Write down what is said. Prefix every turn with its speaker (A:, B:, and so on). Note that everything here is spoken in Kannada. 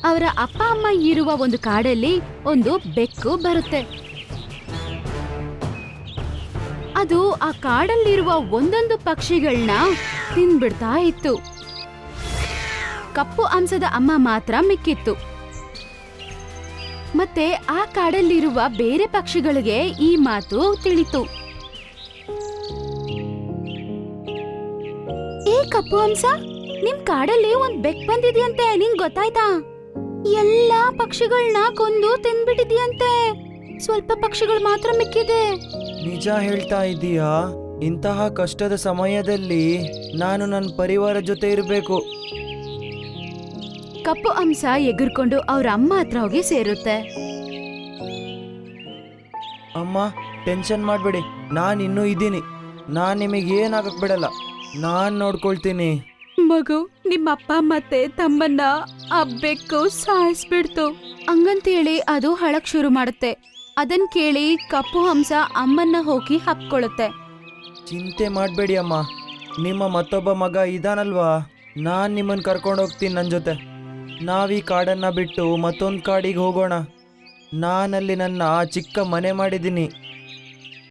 A: ಅವರ ಅಪ್ಪ ಅಮ್ಮ ಇರುವ ಒಂದು ಕಾಡಲ್ಲಿ ಒಂದು ಬೆಕ್ಕು ಬರುತ್ತೆ. ಅದು ಆ ಕಾಡಲ್ಲಿರುವ ಒಂದೊಂದು ಪಕ್ಷಿಗಳನ್ನ ತಿಂದ್ಬಿಡ್ತಾ ಇತ್ತು. ಕಪ್ಪು ಅಂಶದ ಅಮ್ಮ ಮಾತ್ರ ಮಿಕ್ಕಿತ್ತು. ಮತ್ತೆ ಆ ಕಾಡಲ್ಲಿರುವ ಬೇರೆ ಪಕ್ಷಿಗಳಿಗೆ ಈ ಮಾತು ತಿಳಿತು. ಏ ಕಪ್ಪು ಹಂಸ, ನಿಮ್ ಕಾಡಲ್ಲಿ ಒಂದ್ ಬೆಕ್ ಬಂದಿದ್ಯಂತೆ, ನಿಂಗ್ ಗೊತ್ತಾಯ್ತಾ? ಎಲ್ಲಾ ಪಕ್ಷಿಗಳನ್ನ ಕೊಂದು ತಿಂದ್ಬಿಟ್ಟಿದ್ಯಂತೆ. ಸ್ವಲ್ಪ ಪಕ್ಷಿಗಳು ಮಾತ್ರ ಮಿಕ್ಕಿದೆ.
B: ನಿಜ ಹೇಳ್ತಾ ಇದೀಯಾ? ಇಂತಹ ಕಷ್ಟದ ಸಮಯದಲ್ಲಿ ನಾನು ನನ್ನ ಪರಿವಾರ ಜೊತೆ ಇರಬೇಕು.
A: ಕಪ್ಪು ಹಂಸ ಎಗರ್ಕೊಂಡು ಅವ್ರ ಅಮ್ಮ ಹತ್ರ ಹೋಗಿ ಸೇರುತ್ತೆ.
B: ಅಮ್ಮ, ಟೆನ್ಷನ್ ಮಾಡಬೇಡಿ, ನಾನು ಇನ್ನೂ ಇದ್ದೀನಿ. ನಾನು ನಿಮಗೆ ಏನಾಗಕ್ ಬಿಡಲ್ಲ, ನಾನು ನೋಡ್ಕೊಳ್ತೀನಿ.
A: ಮಗು, ನಿಮ್ಮಪ್ಪ ಮತ್ತೆ ತಮ್ಮನ್ನ ಆ ಬೆಕ್ಕು ಸಾಯಿಸ್ಬಿಡ್ತು ಹಂಗಂತೇಳಿ ಅದು ಹಳಕ್ ಶುರು ಮಾಡುತ್ತೆ. ಅದನ್ ಕೇಳಿ ಕಪ್ಪು ಹಂಸ ಅಮ್ಮನ್ನ ಹೋಗಿ ಹಪ್ಕೊಳ್ಳುತ್ತೆ.
B: ಚಿಂತೆ ಮಾಡಬೇಡಿ ಅಮ್ಮ, ನಿಮ್ಮ ಮತ್ತೊಬ್ಬ ಮಗ ಇದಾನಲ್ವಾ, ನಾನು ನಿಮ್ಮನ್ನು ಕರ್ಕೊಂಡು ಹೋಗ್ತೀನಿ ನನ್ನ ಜೊತೆ. ನಾವೀ ಕಾಡನ್ನು ಬಿಟ್ಟು ಮತ್ತೊಂದು ಕಾಡಿಗೆ ಹೋಗೋಣ. ನಾನಲ್ಲಿ ನನ್ನ ಚಿಕ್ಕ ಮನೆ ಮಾಡಿದ್ದೀನಿ.